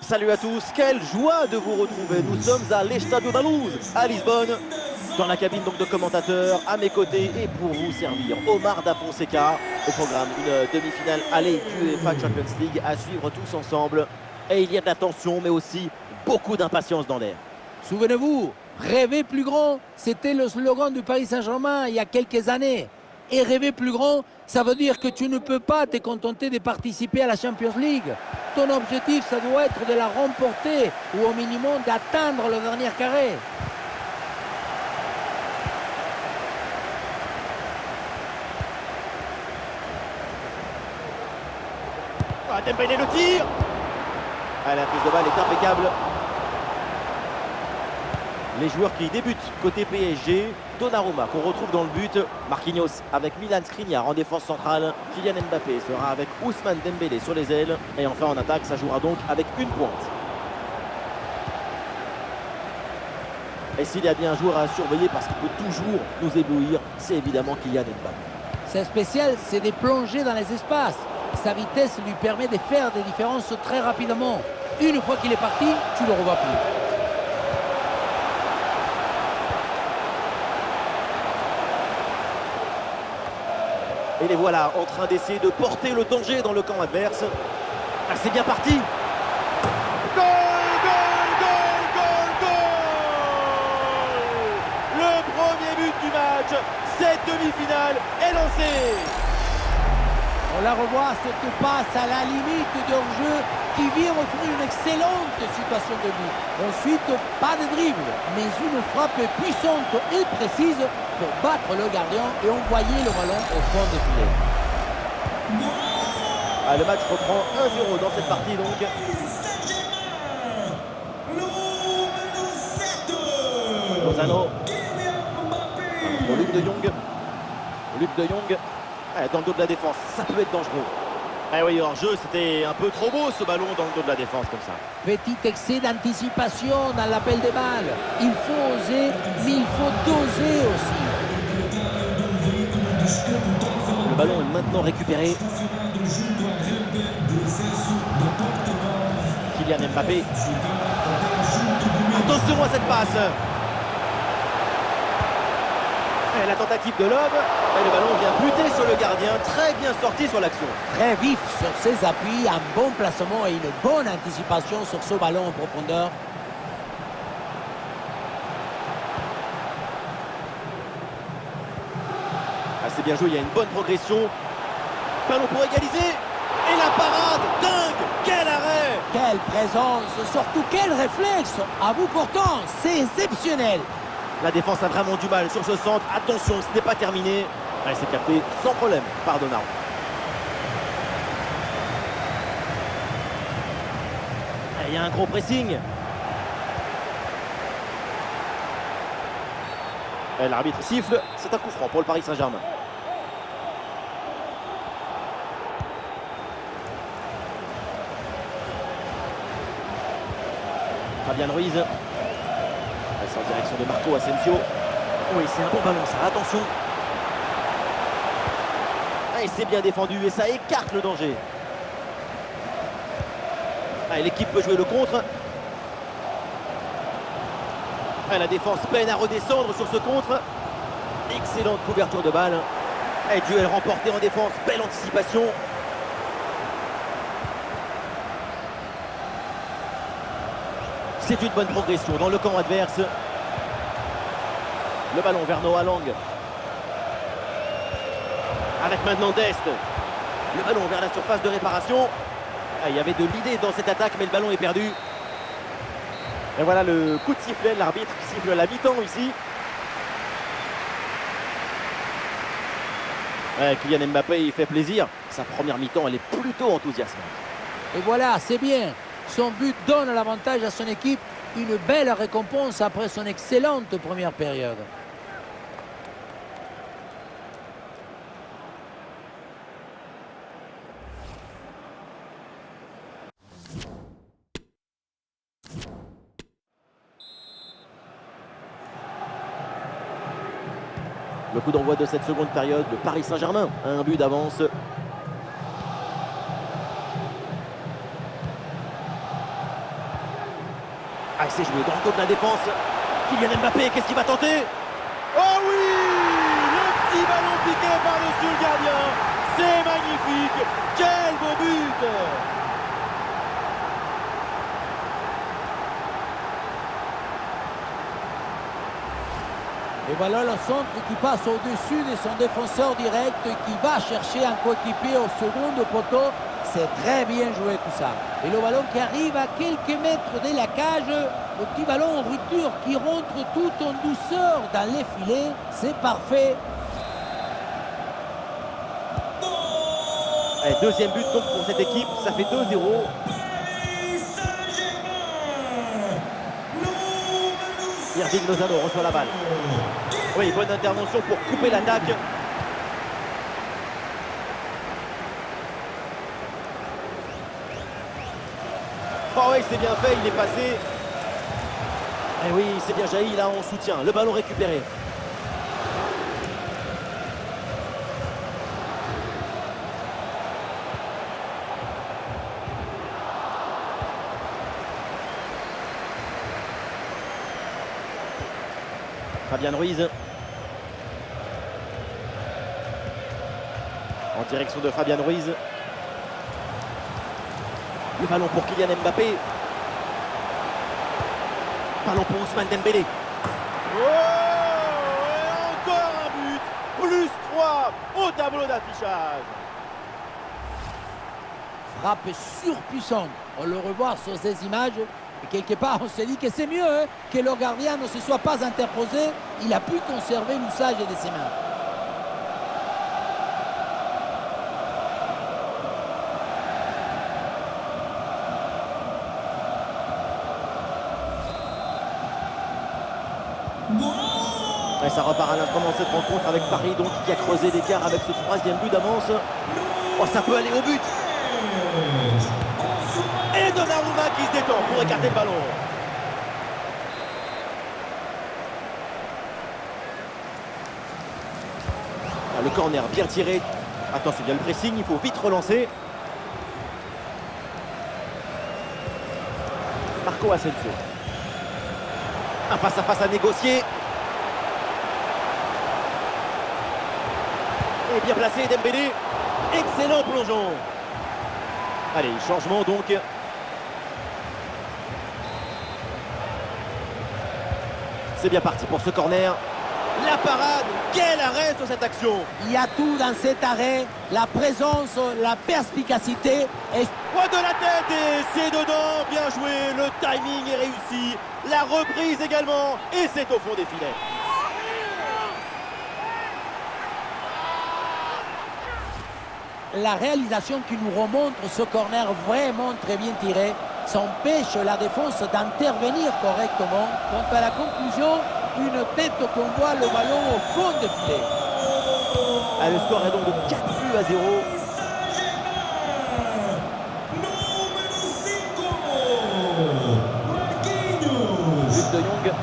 Salut à tous, quelle joie de vous retrouver. Nous sommes à l'Estadio da Luz, à Lisbonne, dans la cabine donc de commentateurs, à mes côtés et pour vous servir, Omar Da Fonseca. Au programme, une demi-finale aller du UEFA Champions League à suivre tous ensemble. Et il y a de la tension, mais aussi beaucoup d'impatience dans l'air. Souvenez-vous, rêver plus grand, c'était le slogan du Paris Saint-Germain il y a quelques années. Et rêver plus grand, ça veut dire que tu ne peux pas te contenter de participer à la Champions League. Ton objectif, ça doit être de la remporter ou au minimum d'atteindre le dernier carré. Ah, Dembélé le tir. Ah, la prise de balle est impeccable. Les joueurs qui débutent côté PSG, Donnarumma qu'on retrouve dans le but, Marquinhos avec Milan Skriniar en défense centrale, Kylian Mbappé sera avec Ousmane Dembélé sur les ailes et enfin en attaque ça jouera donc avec une pointe. Et s'il y a bien un joueur à surveiller parce qu'il peut toujours nous éblouir, c'est évidemment Kylian Mbappé. C'est spécial, c'est de plonger dans les espaces. Sa vitesse lui permet de faire des différences très rapidement. Une fois qu'il est parti, tu ne le revois plus. Et les voilà en train d'essayer de porter le danger dans le camp adverse. Ah, c'est bien parti. Goal, goal, goal, goal, goal. Le premier but du match. Cette demi-finale est lancée. On la revoit, cette passe à la limite du hors-jeu qui vient offrir une excellente situation de but. Ensuite, pas de dribble, mais une frappe puissante et précise pour battre le gardien et envoyer le ballon au fond du filet. Ah, le match reprend 1-0 dans cette partie donc. Lozano. Pour Luc de Jong. Luc de Jong. Dans le dos de la défense, ça peut être dangereux. Ah oui, hors jeu, c'était un peu trop beau ce ballon dans le dos de la défense comme ça. Petit excès d'anticipation dans l'appel des balles. Il faut oser, mais il faut doser aussi. Le ballon est maintenant récupéré. Kylian Mbappé. Attention à cette passe. Et la tentative de lob. Et le ballon vient buter sur le gardien. Très bien sorti sur l'action. Très vif sur ses appuis, un bon placement et une bonne anticipation sur ce ballon en profondeur. Ah, c'est bien joué, il y a une bonne progression. Ballon pour égaliser. Et la parade, dingue. Quel arrêt. Quelle présence, surtout quel réflexe. À bout portant, c'est exceptionnel. La défense a vraiment du mal sur ce centre. Attention, ce n'est pas terminé. Elle s'est captée sans problème par Donnarumma. Il y a un gros pressing. L'arbitre siffle. C'est un coup franc pour le Paris Saint-Germain. Fabian Ruiz. C'est en direction de Marco Asensio. Oui, c'est un bon ballon ça, attention. Et c'est bien défendu et ça écarte le danger. L'équipe peut jouer le contre. La défense peine à redescendre sur ce contre. Excellente couverture de balle. Duel remporté en défense, belle anticipation. C'est une bonne progression dans le camp adverse. Le ballon vers Noah Lang. Avec maintenant Dest. Le ballon vers la surface de réparation. Il y avait de l'idée dans cette attaque, mais le ballon est perdu. Et voilà le coup de sifflet, l'arbitre qui siffle la mi-temps ici. Kylian Mbappé, il fait plaisir. Sa première mi-temps, elle est plutôt enthousiasmante. Et voilà, c'est bien. Son but donne l'avantage à son équipe. Une belle récompense après son excellente première période. Le coup d'envoi de cette seconde période, le Paris Saint-Germain a un but d'avance. Ah, c'est joué dans le dos de la défense. Kylian Mbappé, qu'est-ce qu'il va tenter? Oh oui! Le petit ballon piqué par-dessus le gardien. C'est magnifique. Quel beau but! Et voilà le centre qui passe au-dessus de son défenseur direct qui va chercher un coéquipier au second poteau. C'est très bien joué tout ça. Et le ballon qui arrive à quelques mètres de la cage, le petit ballon en rupture qui rentre tout en douceur dans les filets. C'est parfait. Allez, deuxième but donc pour cette équipe, ça fait 2-0. Irving Lozano reçoit la balle. Oui, bonne intervention pour couper l'attaque. Oh oui, c'est bien fait, il est passé. Et oui, c'est bien jailli là en soutien. Le ballon récupéré. Fabian Ruiz. En direction de Fabian Ruiz. Le ballon pour Kylian Mbappé. Ballon pour Ousmane Dembélé. Oh, et encore un but. Plus 3 au tableau d'affichage. Frappe surpuissante. On le revoit sur ces images. Et quelque part, on se dit que c'est mieux que le gardien ne se soit pas interposé. Il a pu conserver l'usage de ses mains. Et ça repart à l'instant dans cette rencontre avec Paris donc qui a creusé l'écart avec ce troisième but d'avance. Oh, ça peut aller au but. Et Donnarumma qui se détend pour écarter le ballon. Ah, le corner bien tiré. Attention, il y a le pressing, il faut vite relancer. Marco Asensio. Un face à face à négocier. Et bien placé Dembélé. Excellent plongeon. Allez, changement donc. C'est bien parti pour ce corner. La parade, quel arrêt sur cette action. Il y a tout dans cet arrêt, la présence, la perspicacité. Et Poids de la tête et c'est dedans, bien joué, le timing est réussi, la reprise également et c'est au fond des filets. la réalisation qui nous remontre ce corner vraiment très bien tiré, ça empêche la défense d'intervenir correctement. Quant à la conclusion, une tête qu'on voit le ballon au fond des filets. Ah, le score est donc de 4-0. But de Jong.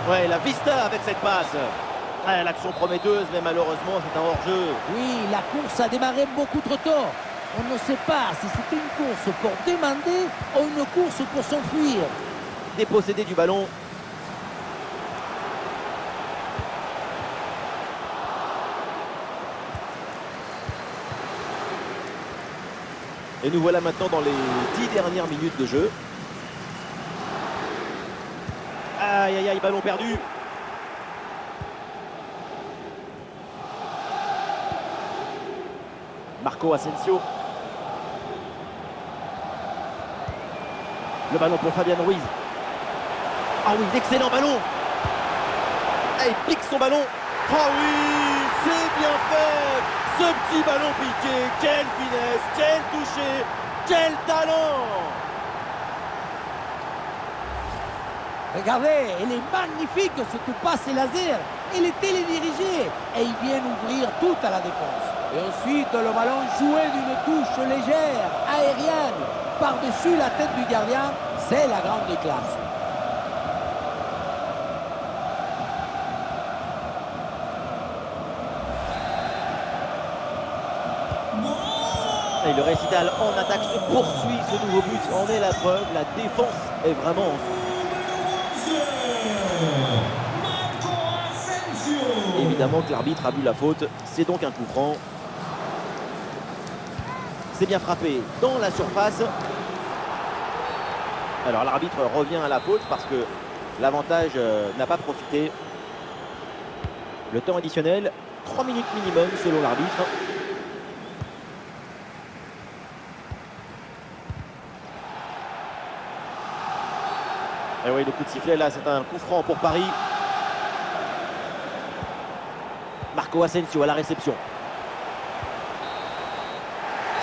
Ouais, la vista avec cette passe. Ouais, l'action prometteuse, mais malheureusement, c'est un hors-jeu. Oui, la course a démarré beaucoup trop tôt. On ne sait pas si c'était une course pour demander ou une course pour s'enfuir. Dépossédé du ballon. Et nous voilà maintenant dans les 10 dernières minutes de jeu. Aïe, aïe, aïe, ballon perdu. Marco Asensio. Le ballon pour Fabian Ruiz. Ah oui, l'excellent ballon. Ah, il pique son ballon. Oh oui, c'est bien fait. Ce petit ballon piqué, quelle finesse, quel toucher, quel talent. Regardez, elle est magnifique cette passe laser. Elle est télédirigée et ils viennent ouvrir tout à la défense. Et ensuite, le ballon joué d'une touche légère, aérienne, par-dessus la tête du gardien. C'est la grande classe. Et le récital en attaque se poursuit, ce nouveau but en est la preuve. La défense est vraiment en souffle. Évidemment que l'arbitre a vu la faute, c'est donc un coup franc. C'est bien frappé dans la surface. Alors l'arbitre revient à la faute parce que l'avantage n'a pas profité. Le temps additionnel, 3 minutes minimum selon l'arbitre. Et oui, le coup de sifflet là, c'est un coup franc pour Paris. Marco Asensio à la réception.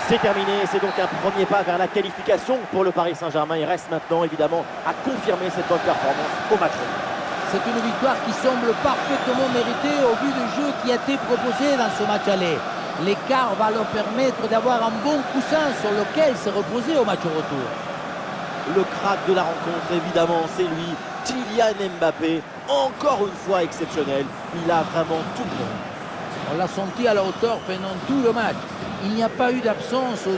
C'est terminé, c'est donc un premier pas vers la qualification pour le Paris Saint-Germain. Il reste maintenant évidemment à confirmer cette bonne performance au match. C'est une victoire qui semble parfaitement méritée au vu du jeu qui a été proposé dans ce match aller. L'écart va leur permettre d'avoir un bon coussin sur lequel se reposer au match retour. Le crack de la rencontre, évidemment, c'est lui, Kylian Mbappé. Encore une fois exceptionnel, il a vraiment tout bon. On l'a senti à la hauteur pendant tout le match. Il n'y a pas eu d'absence